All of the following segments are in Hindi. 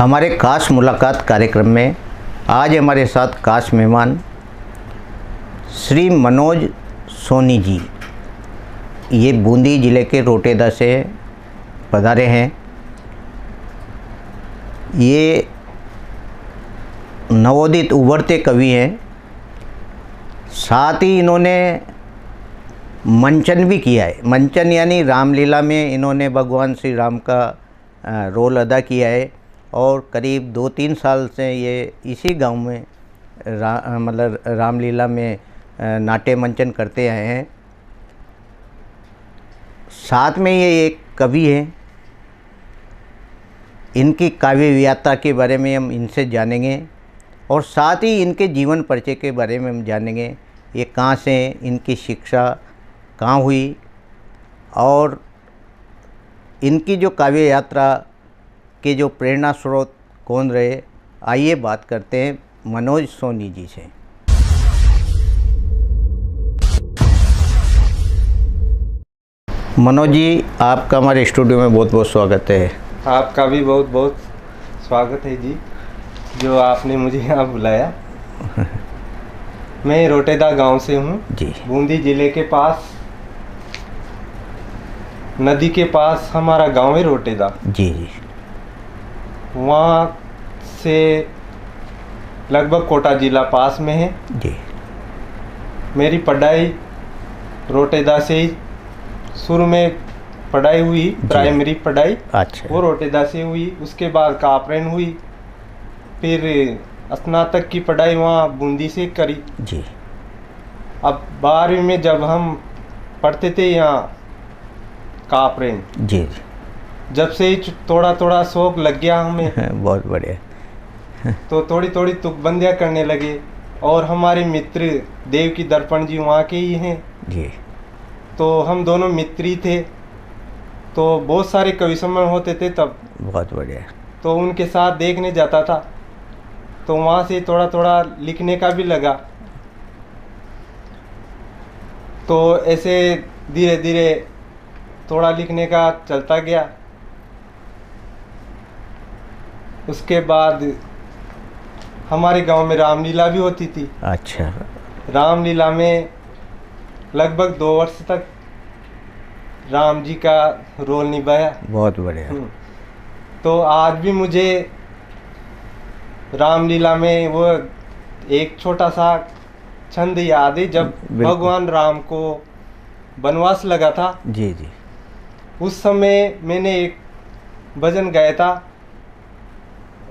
हमारे खास मुलाकात कार्यक्रम में आज हमारे साथ खास मेहमान श्री मनोज सोनी जी, ये बूंदी ज़िले के रोटेदा से पधारे हैं। ये नवोदित उभरते कवि हैं, साथ ही इन्होंने मंचन भी किया है। मंचन यानी रामलीला में इन्होंने भगवान श्री राम का रोल अदा किया है और करीब 2-3 साल से ये इसी गांव में मतलब रामलीला में नाट्य मंचन करते आए हैं। साथ में ये एक कवि हैं। इनकी काव्य यात्रा के बारे में हम इनसे जानेंगे और साथ ही इनके जीवन परिचय के बारे में हम जानेंगे। ये कहाँ से, इनकी शिक्षा कहाँ हुई और इनकी जो काव्य यात्रा के जो प्रेरणा स्रोत कौन रहे। आइए बात करते हैं मनोज सोनी जी से। मनोज जी, आपका हमारे स्टूडियो में बहुत बहुत स्वागत है। आपका भी बहुत बहुत स्वागत है जी, जो आपने मुझे यहाँ बुलाया। मैं रोटेदा गांव से हूँ जी। बूंदी जिले के पास, नदी के पास हमारा गांव है रोटेदा। जी जी। वहाँ से लगभग कोटा जिला पास में है जी। मेरी पढ़ाई रोटेदा से ही शुरू में पढ़ाई हुई, प्राइमरी पढ़ाई अच्छा, वो रोटेदा से हुई। उसके बाद कापरेन हुई, फिर स्नातक की पढ़ाई वहाँ बूंदी से करी जी। अब 12वीं में जब हम पढ़ते थे यहाँ कापरेन, जी, जब से ही थोड़ा थोड़ा शौक लग गया हमें। बहुत बढ़िया। तो थोड़ी थोड़ी तुकबंदियाँ करने लगे और हमारे मित्र देव की दर्पण जी वहाँ के ही हैं जी। तो हम दोनों मित्र ही थे। तो बहुत सारे कवि सम्मेलन होते थे तब, बहुत बढ़िया। तो उनके साथ देखने जाता था, तो वहाँ से थोड़ा थोड़ा लिखने का भी लगा। तो ऐसे धीरे धीरे थोड़ा लिखने का चलता गया। उसके बाद हमारे गांव में रामलीला भी होती थी। अच्छा। रामलीला में लगभग 2 वर्ष तक राम जी का रोल निभाया। बहुत बढ़िया। तो आज भी मुझे रामलीला में वो एक छोटा सा छंद याद है, जब भगवान राम को वनवास लगा था। जी जी। उस समय मैंने एक भजन गाया था।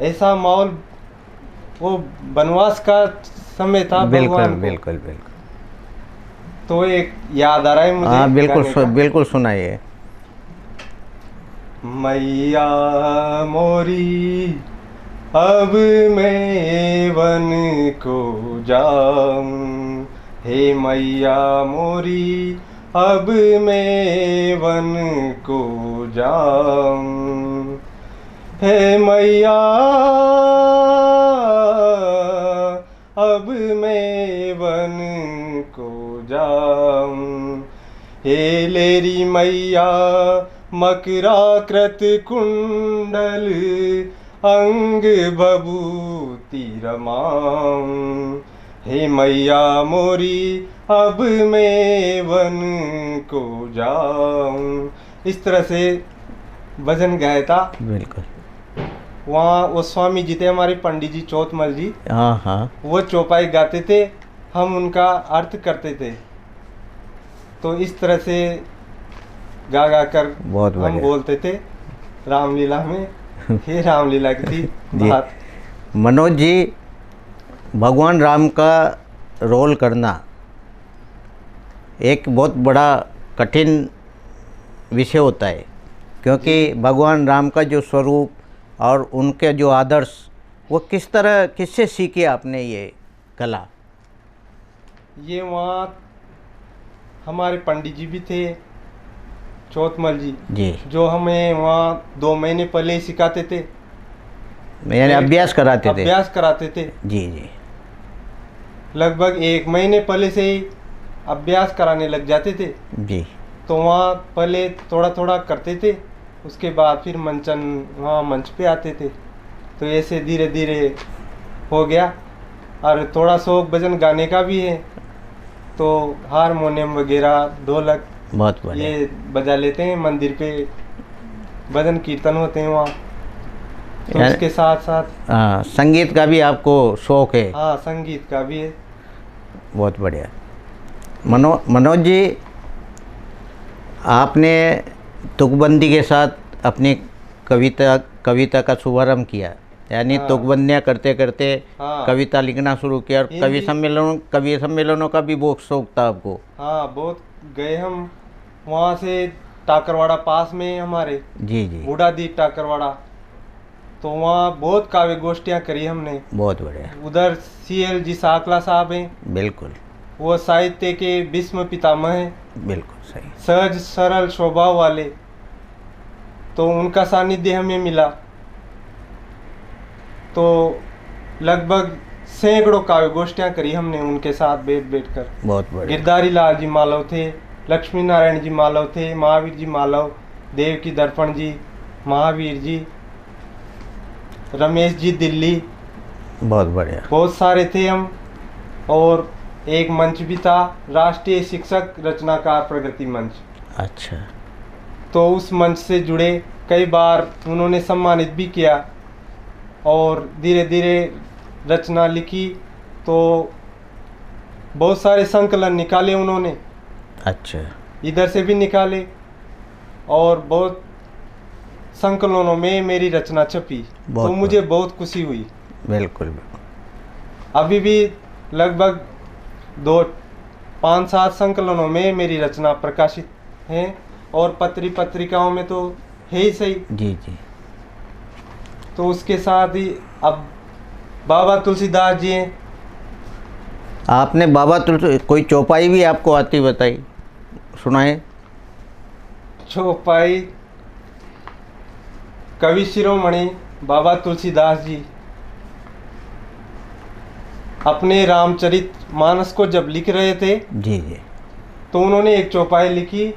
ऐसा माहौल, वो वनवास का समय था। बिल्कुल बिल्कुल बिल्कुल। तो एक याद आ रहा है मुझे। हाँ बिल्कुल बिल्कुल सुनाइए। मैया मोरी अब मैं वन को जाऊं, हे मैया मोरी अब मैं वन को जाऊं, हे मैया अब मैं वन को जाऊं, हे लेरी मैया मकराकृत कुंडल अंग भभूति रमाऊं, हे मैया मोरी अब मैं वन को जाऊं। इस तरह से भजन गाया था। बिल्कुल। वहाँ वो स्वामी जी थे हमारे, पंडित जी चौथमल जी। हाँ हाँ। वो चौपाई गाते थे, हम उनका अर्थ करते थे। तो इस तरह से गा गा कर हम बोलते थे रामलीला में। ये रामलीला की थी बात। मनोज जी, भगवान राम का रोल करना एक बहुत बड़ा कठिन विषय होता है, क्योंकि भगवान राम का जो स्वरूप और उनके जो आदर्श, वो किससे सीखे आपने ये कला? ये वहाँ हमारे पंडित जी भी थे, चौथमल जी, जो हमें वहाँ 2 महीने पहले ही सिखाते थे, यानी अभ्यास कराते थे। जी जी। लगभग 1 महीने पहले से ही अभ्यास कराने लग जाते थे जी। तो वहाँ पहले थोड़ा थोड़ा करते थे, उसके बाद फिर मंचन वहाँ मंच पे आते थे। तो ऐसे धीरे धीरे हो गया। और थोड़ा शौक भजन गाने का भी है, तो हारमोनियम वगैरह ढोलक बहुत बढ़िया। ये बजा लेते हैं। मंदिर पे भजन कीर्तन होते हैं वहाँ, तो उसके साथ साथ हाँ, संगीत का भी आपको शौक है? हाँ, संगीत का भी है। बहुत बढ़िया। मनोज जी, आपने तुकबंदी के साथ अपनी कविता का शुभारंभ किया, यानी हाँ। तुकबंदियाँ करते करते हाँ। कविता लिखना शुरू किया, और कवि सम्मेलनों का भी बहुत शौक था आपको? हाँ, बहुत गए हम वहाँ से। टाकरवाड़ा पास में है हमारे, जी जी, बूढ़ा दी टाकरवाड़ा, तो वहाँ बहुत काव्य गोष्ठियाँ करी हमने। बहुत बढ़िया। उधर CL जी साकला साहब हैं, बिल्कुल, वो साहित्य के भीष्म पितामह हैं, बिल्कुल सही। सहज सरल स्वभाव वाले, तो उनका सानिध्य हमें मिला। तो लगभग सैकड़ों काव्य गोष्ठियाँ करी हमने उनके साथ बैठ कर। बहुत बढ़िया। गिरधारी लाल जी मालव थे, लक्ष्मी नारायण जी मालव थे, महावीर जी मालव, देवकी दर्पण जी, महावीर जी, रमेश जी दिल्ली, बहुत बढ़िया। बहुत सारे थे हम। और एक मंच भी था, राष्ट्रीय शिक्षक रचनाकार प्रगति मंच। अच्छा। तो उस मंच से जुड़े, कई बार उन्होंने सम्मानित भी किया, और धीरे धीरे रचना लिखी, तो बहुत सारे संकलन निकाले उन्होंने। अच्छा। इधर से भी निकाले, और बहुत संकलनों में मेरी रचना छपी, तो मुझे बहुत खुशी हुई। बिल्कुल। अभी भी लगभग 5-7 संकलनों में मेरी रचना प्रकाशित है, और पत्रिकाओं में तो है ही सही। जी जी। तो उसके साथ ही अब बाबा तुलसीदास जी हैं। आपने बाबा तुलसी, कोई चौपाई भी आपको आती बताई, सुनाए? चौपाई कवि शिरोमणि बाबा तुलसीदास जी अपने रामचरित मानस को जब लिख रहे थे, जी जी, तो उन्होंने एक चौपाई लिखी,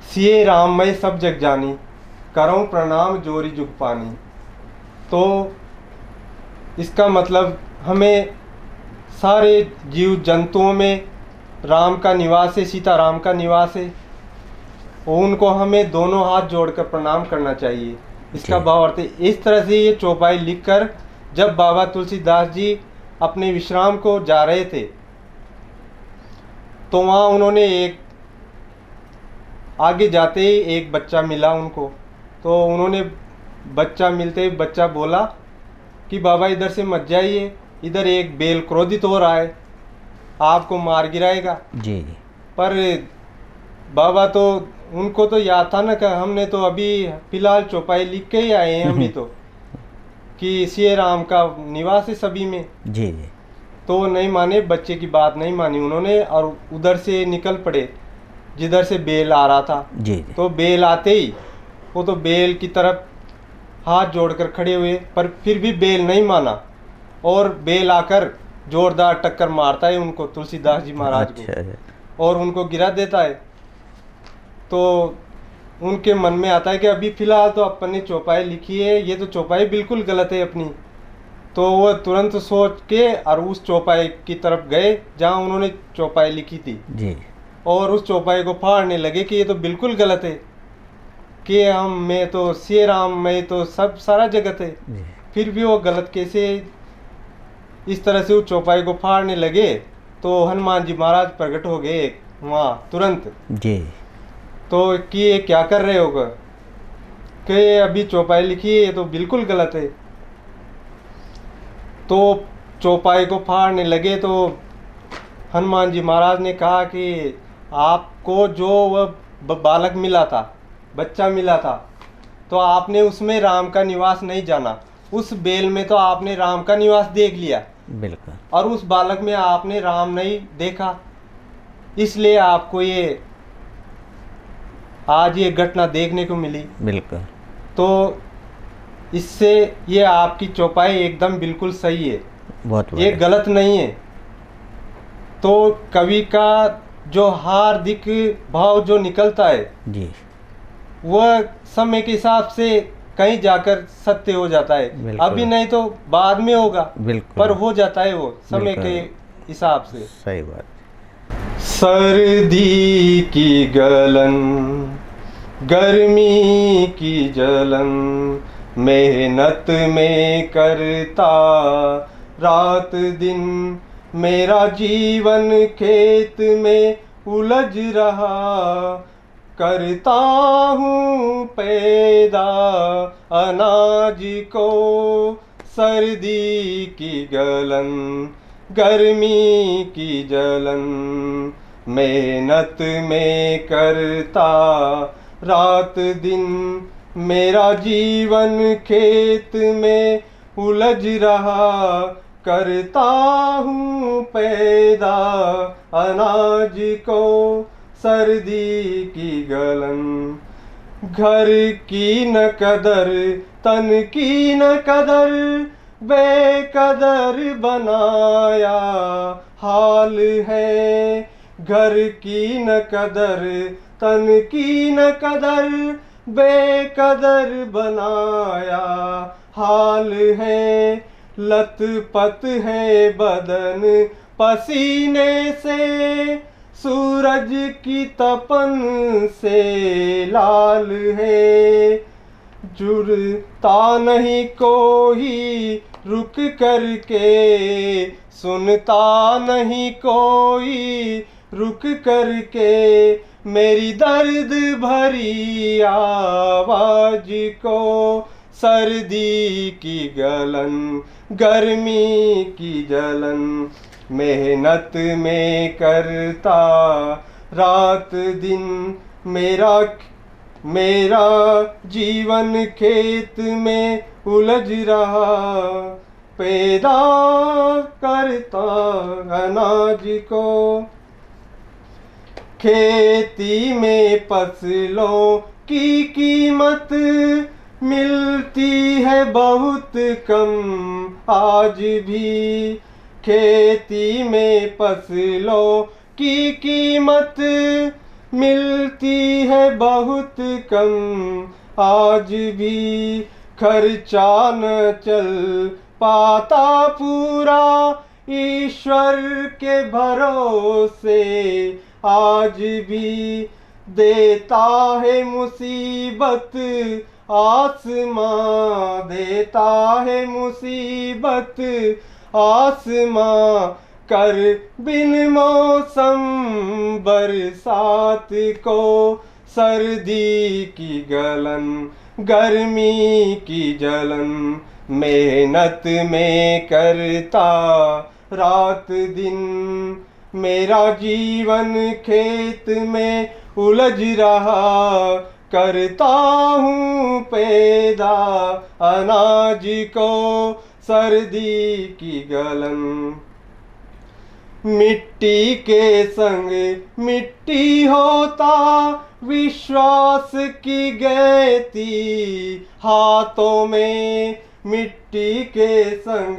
सिए राम मैं सब जग जानी, करऊं प्रणाम जोरी जुग पानी। तो इसका मतलब हमें सारे जीव जंतुओं में राम का निवास है, सीता राम का निवास है, और उनको हमें दोनों हाथ जोड़कर प्रणाम करना चाहिए। इसका भाव अर्थ है। इस तरह से ये चौपाई लिखकर जब बाबा तुलसीदास जी अपने विश्राम को जा रहे थे, तो वहाँ उन्होंने एक आगे जाते ही एक बच्चा मिला उनको। तो उन्होंने बच्चा मिलते ही बच्चा बोला कि बाबा इधर से मत जाइए, इधर एक बेल क्रोधित हो रहा है, आपको मार गिराएगा। जी। पर बाबा तो उनको तो याद था ना कि हमने तो अभी फिलहाल चौपाई लिख के ही आए हैं हम ही तो, कि श्री राम का निवास है सभी में। जी जी। तो नहीं माने, बच्चे की बात नहीं मानी उन्होंने, और उधर से निकल पड़े जिधर से बेल आ रहा था। जी जी। तो बेल आते ही वो तो बेल की तरफ हाथ जोड़कर खड़े हुए, पर फिर भी बेल नहीं माना, और बेल आकर जोरदार टक्कर मारता है उनको, तुलसीदास जी महाराज को, और उनको गिरा देता है। तो उनके मन में आता है कि अभी फिलहाल तो अपन ने चौपाई लिखी है, ये तो चौपाई बिल्कुल गलत है अपनी। तो वो तुरंत सोच के और उस चौपाई की तरफ गए जहाँ उन्होंने चौपाई लिखी थी जी, और उस चौपाई को फाड़ने लगे कि ये तो बिल्कुल गलत है, कि हम मैं तो श्री राम मैं तो सब सारा जगत है। फिर भी वो गलत कैसे, इस तरह से उस चौपाई को फाड़ने लगे तो हनुमान जी महाराज प्रकट हो गए वहाँ तुरंत जी। तो कि ये क्या कर रहे होगा, कि अभी चौपाई लिखी है ये तो बिल्कुल गलत है। तो चौपाई को फाड़ने लगे तो हनुमान जी महाराज ने कहा कि आपको जो वह बालक मिला था, बच्चा मिला था, तो आपने उसमें राम का निवास नहीं जाना, उस बेल में तो आपने राम का निवास देख लिया, बिल्कुल, और उस बालक में आपने राम नहीं देखा, इसलिए आपको ये आज ये घटना देखने को मिली। बिल्कुल। तो इससे ये आपकी चौपाई एकदम बिल्कुल सही है, बहुत ये गलत नहीं है। तो कवि का जो हार्दिक भाव जो निकलता है जी, वह समय के हिसाब से कहीं जाकर सत्य हो जाता है। अभी नहीं तो बाद में होगा, पर हो जाता है वो समय के हिसाब से। सही बात। सर्दी की गलन, गर्मी की जलन, मेहनत में करता रात दिन, मेरा जीवन खेत में उलझ रहा, करता हूँ पैदा अनाज को। सर्दी की गलन, गर्मी की जलन, मेहनत में करता रात दिन, मेरा जीवन खेत में उलझ रहा, करता हूँ पैदा अनाज को। सर्दी की गलन, घर की न कदर, तन की न कदर, बेकदर बनाया हाल है। घर की न कदर, तन की न कदर, बेकदर बनाया हाल है। लथपथ है बदन पसीने से, सूरज की तपन से लाल है। जुड़ता नहीं कोई रुक करके, सुनता नहीं कोई रुक करके, मेरी दर्द भरी आवाज को। सर्दी की गलन, गर्मी की जलन, मेहनत में करता रात दिन, मेरा जीवन खेत में उलझ रहा, पैदा करता अनाज को। खेती में फसलों की कीमत मिलती है बहुत कम आज भी। खेती में फसलों की कीमत मिलती है बहुत कम आज भी। खर्चा न चल पाता पूरा, ईश्वर के भरोसे आज भी। देता है मुसीबत आसमां, देता है मुसीबत आसमां, कर बिन मौसम बरसात को। सर्दी की गलन, गर्मी की जलन, मेहनत में करता रात दिन, मेरा जीवन खेत में उलझ रहा, करता हूँ पैदा अनाज को। सर्दी की गलन, मिट्टी के संग मिट्टी होता, विश्वास की गैती हाथों में। मिट्टी के संग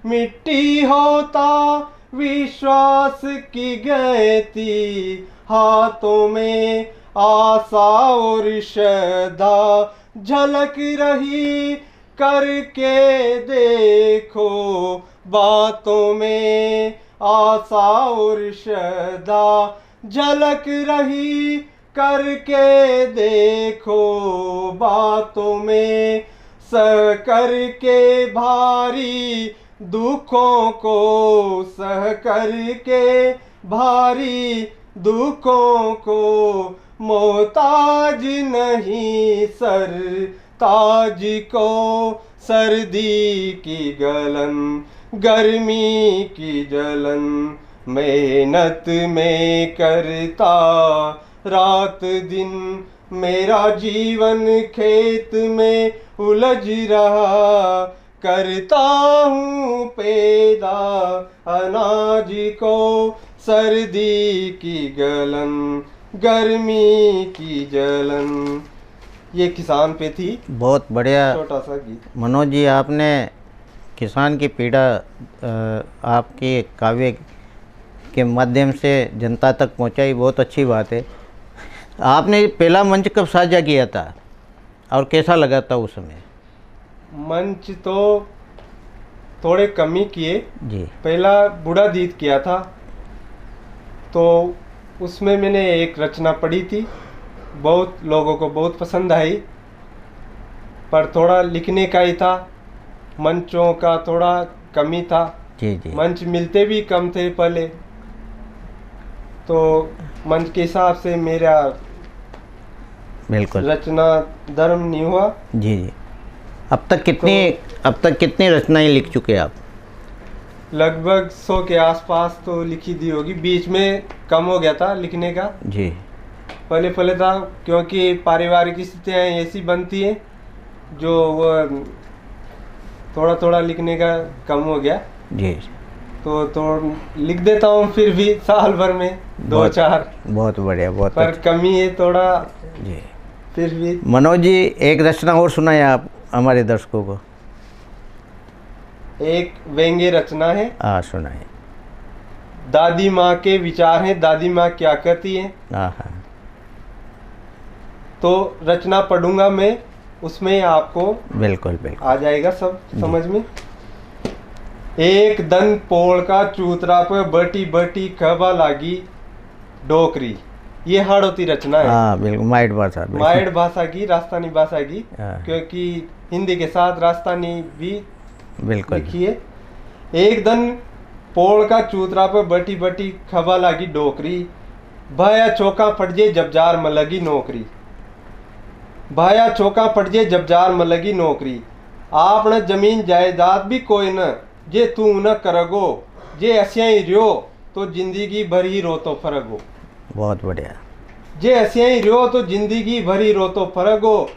मिट्टी होता, विश्वास की गैती हाथों में। आशा और श्रद्धा झलक रही, करके देखो बातों में। आशा और श्रद्धा झलक रही, करके देखो बातों में। सह करके भारी दुखों को, सह करके भारी दुखों को, मोहताज नहीं सर ताज को। सर्दी की गलन, गर्मी की जलन, मेहनत में करता रात दिन, मेरा जीवन खेत में उलझ रहा, करता हूँ पैदा अनाज को। सर्दी की गलन, गर्मी की जलन। ये किसान पे थी। बहुत बढ़िया छोटा सा गीत। मनोज जी, आपने किसान की पीड़ा आपके काव्य के माध्यम से जनता तक पहुंचाई, बहुत अच्छी बात है। आपने पहला मंच कब साझा किया था? और कैसा लगा था उस समय? मंच तो थोड़े कम ही किए जी। पहला बूढ़ा दीद किया था, तो उसमें मैंने एक रचना पढ़ी थी, बहुत लोगों को बहुत पसंद आई, पर थोड़ा लिखने का ही था, मंचों का थोड़ा कमी था। जी जी। मंच मिलते भी कम थे पहले, तो मंच के हिसाब से मेरा बिल्कुल रचना धर्म नहीं हुआ। जी जी। अब तक कितनी रचनाएं लिख चुके आप? लगभग 100 के आसपास तो लिखी दी होगी, बीच में कम हो गया था लिखने का। जी। पहले था, क्योंकि पारिवारिक स्थितियाँ ऐसी बनती हैं जो वो थोड़ा थोड़ा लिखने का कम हो गया। जी। तो लिख देता हूँ फिर भी साल भर में 2-4। बहुत बढ़िया, बहुत पर कमी है थोड़ा जी। फिर भी। मनोज जी, एक रचना और सुनाए आप हमारे दर्शकों को। एक व्यंग्य रचना है। हाँ, सुनाए। दादी माँ के विचार हैं, दादी माँ क्या कहती हैं। हाँ। तो रचना पढ़ूंगा मैं, उसमें आपको बिल्कुल आ जाएगा सब समझ में। एक दन पोल का चूतरा पे बटी बटी खबा लागी डोकरी। ये हाड़ौती रचना है। हाँ बिल्कुल, माइड भाषा की, राजस्थानी भाषा की, क्योंकि हिंदी के साथ राजस्थानी भी बिल्कुल लिखी है। एक दन पोल का चूतरा पे बटी बटी खबा लागी डोकरी, भाया चौका फटजे जब जार में लगी नौकरी। भाया चौका फटजे जब जार में लगी नौकरी, आपने जमीन जायदाद भी कोई न, जे तू न करगो, जे ऐसियाई रियो तो जिंदगी भर ही रो तो फरगो। बहुत बढ़िया। जे ऐसियाई रियो तो जिंदगी भर ही रो तो फरगो,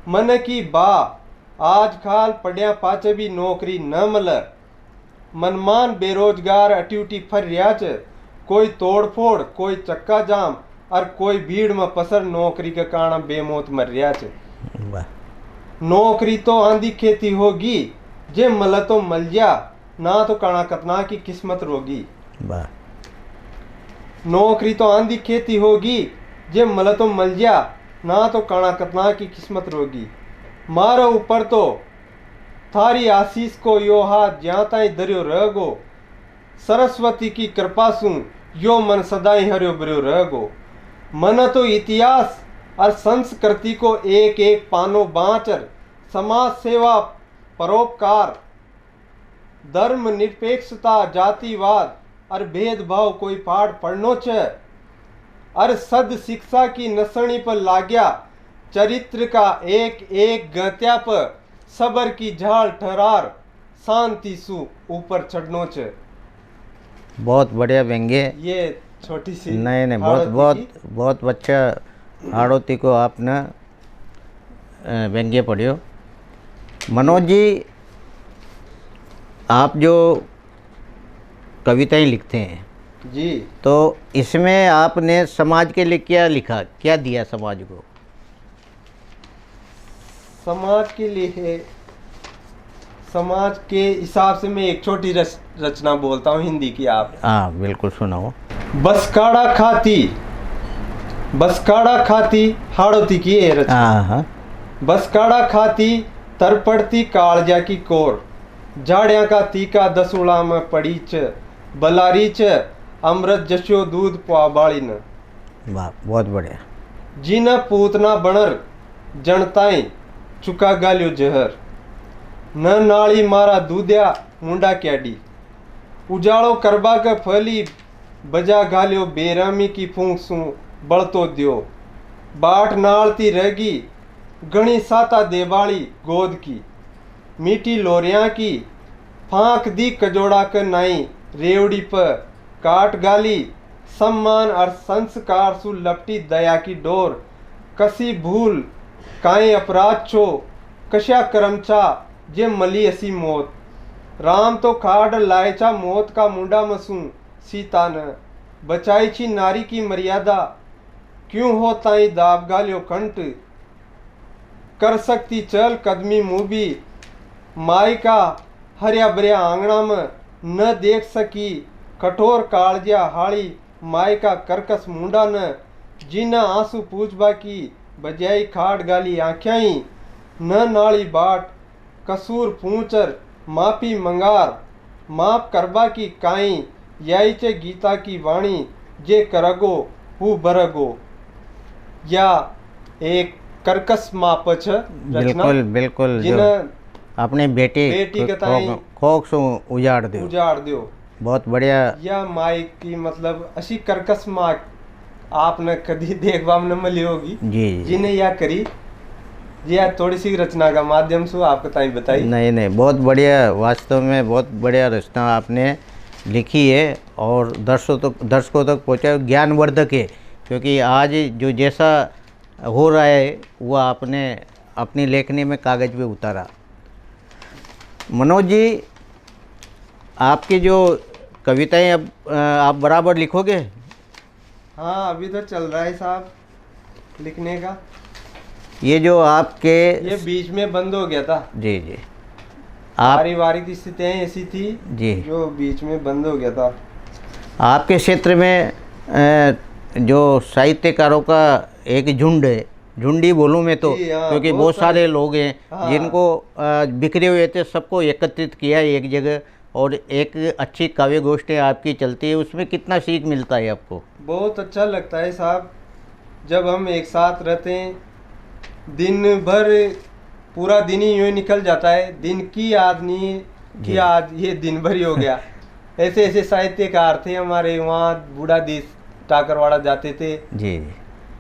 मन की बा आज खाल पढ़िया पाचे भी नौकरी न मल, मनमान बेरोजगार अट्यूटी फर रिया च, कोई तोड़ फोड़ कोई चक्का जाम और कोई भीड़ में पसर नौकरी के कारण बेमौत मर रिया च। नौकरी तो आंधी खेती होगी, जे मल तो मल जा, ना तो काना कतना की किस्मत रोगी। नौकरी तो आंधी खेती होगी, जे मल तो मल जा, ना तो काना कतना की किस्मत रोगी। मारो ऊपर तो थारी आशीष को यो हाथ ज्યાં ताई दरियो रहगो, सरस्वती की कृपा सु यो मन सदाई हरियो भरियो रहगो। मन तो इतिहास और संस्कृति को एक एक पानो बाँचर, समाज सेवा परोपकार, धर्म निरपेक्षता जातिवाद और भेदभाव कोई पाठ पढ़नो छ, और सद शिक्षा की नसणी पर लाग्या, चरित्र का एक एक गत्या पर सबर की झाल ठहरार, शांति सु ऊपर चढ़नो छ। बहुत बढ़िया व्यंग्य। ये छोटी सी नहीं बहुत अच्छा हाड़ौती को आपने व्यंग्य पढ़ियो। मनोज जी, आप जो कविताएं लिखते हैं जी, तो इसमें आपने समाज के लिए क्या लिखा, क्या दिया समाज को? समाज के लिए, समाज के हिसाब से मैं एक छोटी रचना बोलता हूँ हिंदी की। आप? हाँ बिल्कुल, सुनाओ। बसकाड़ा खाती हाड़ौती की है रचना। हाँ। बसकाड़ा खाती तरपड़ती कालजा की कोर, झाड़िया का तीका दसुड़ा में पड़ी च, बलारी च अमृत जस्यो दूध पुआबाड़ी न। वाह, बहुत बढ़िया। जीना पूतना बनर जनताई चुका गालियो जहर, न नाली मारा दूधिया मुंडा क्याडी, उजाड़ो करबा के फली बजा गालियो बेरामी की फूंक सू बड़तो दियो, बाट नालती रहेगी घणी साता देवाली गोद की, मीठी लोरिया की फांक दी कजोड़ा के नाई रेवड़ी पर काट गाली, सम्मान और संस्कार सु लपटी दया की डोर, कसी भूल काई अपराध छो कश्या करमचा जे मली असी मौत, राम तो खाड़ लायचा मौत का मुंडा मसू सीता न, बचाई छी नारी की मर्यादा क्यों हो ताई दाब गालियो कंट, कर सकती चल कदमी मूबी माई का हरिया बरिया आंगना में न देख सकी, कठोर कालजिया हाड़ी माई का करकस मुंडा न, जीना आंसू पूछबा की बजाई खाट गाली आँख्याई, न नाली बाट कसूर पूंचर मापी मंगार, माप करबा की काई, याई चे गीता की वाणी, जे करगो हु बरगो। या एक कर्कश मापच रचना, बिल्कुल बिल्कुल, जिन अपने बेटी खोक सो उजाड़ दो। बहुत बढ़िया। या माई की मतलब अशी कर्कश माँ आपने कभी देखवा में न मिली होगी जी, जिन्हें या करी या थोड़ी सी रचना का माध्यम से आपको ताई बताई। नहीं, बहुत बढ़िया, वास्तव में बहुत बढ़िया रचना आपने लिखी है और दर्शकों तक पहुँचा, ज्ञानवर्धक है, क्योंकि आज जो जैसा हो रहा है वो आपने अपनी लेखनी में कागज़ पे उतारा। मनोज जी, आपकी जो कविताएं अब आप बराबर लिखोगे? हाँ, अभी तो चल रहा है साहब लिखने का। ये जो आपके ये बीच में बंद हो गया था। जी जी, आप पारिवारिक स्थितियाँ ऐसी थी जी जो बीच में बंद हो गया था। आपके क्षेत्र में जो साहित्यकारों का एक झुंड है, झुंडी बोलूँ मैं तो, क्योंकि बहुत सारे लोग हैं जिनको बिखरे हुए थे, सबको एकत्रित किया एक जगह और एक अच्छी काव्य गोष्ठी आपकी चलती है, उसमें कितना सीख मिलता है आपको? बहुत अच्छा लगता है साहब, जब हम एक साथ रहते हैं, दिन भर पूरा दिन ही यूँ निकल जाता है, दिन की याद नहीं कि आज ये दिन भर ही हो गया। ऐसे ऐसे साहित्यकार थे हमारे वहाँ, बूढ़ा देश टाकरवाड़ा जाते थे जी,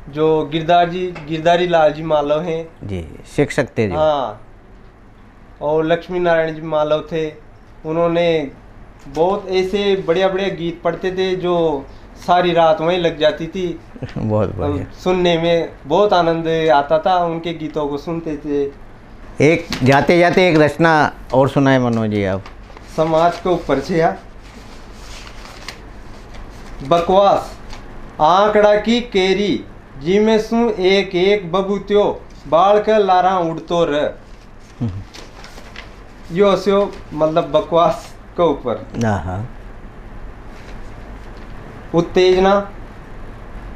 जो गिरधारी लाल जी मालव हैं जी, शिक्षक थे जो। हाँ, और लक्ष्मी नारायण जी मालव थे, उन्होंने बहुत ऐसे बढ़िया बढ़िया गीत पढ़ते थे जो सारी रात वहीं लग जाती थी। बहुत बढ़िया, सुनने में बहुत आनंद आता था, उनके गीतों को सुनते थे। एक जाते जाते एक रचना और सुनाए मनोज जी आप। समाज के ऊपर से या बकवास आंकड़ा की केरी, जी में सु एक एक बबूत्यो, बाल के लारा उड़तो र। यो स्यो मतलब बकवास के ऊपर। उत्तेजना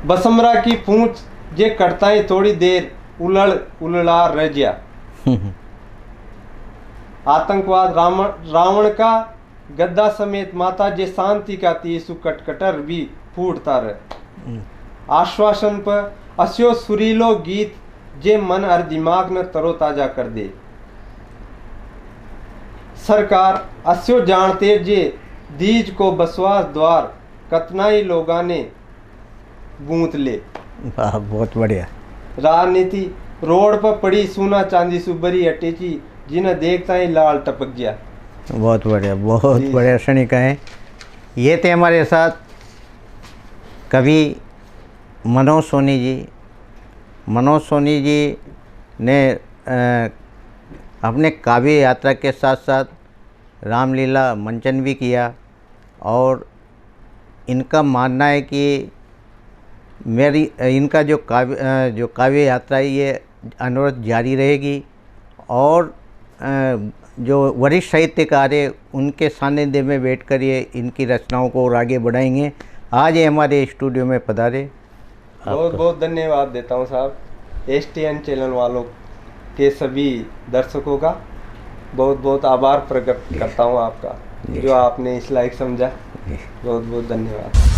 बसमरा की पूंछ, जे करता ही थोड़ी देर उलड़ा रह गया। आतंकवाद रावण का गद्दा समेत माता, जे शांति का तीसु कटकटर भी फूटता रहे। आश्वासन पर अस्यो सुरीलो गीत, जे मन और दिमाग न तरोताजा कर दे। सरकार अस्यो जानते जे दीज को बसवास द्वार, कतना ही लोगा ने गूंथ ले। बहुत बढ़िया। राजनीति रोड पर पड़ी सोना चांदी सुबरी अटेची, जिन्हें देखता ही लाल टपक गया। बहुत बढ़िया, बहुत बढ़िया क्षणिका है। ये थे हमारे साथ कवि मनोज सोनी जी। मनोज सोनी जी ने अपने काव्य यात्रा के साथ साथ रामलीला मंचन भी किया और इनका मानना है कि इनका जो काव्य यात्रा है ये अनवरत जारी रहेगी और जो वरिष्ठ साहित्यकार है उनके सानिध्य में बैठकर ये इनकी रचनाओं को और आगे बढ़ाएंगे। आज ये हमारे स्टूडियो में पधारे। बहुत बहुत धन्यवाद देता हूँ साहब, STN चैनल वालों के सभी दर्शकों का बहुत बहुत आभार प्रकट करता हूँ आपका, जो आपने इस लायक समझा। बहुत बहुत धन्यवाद।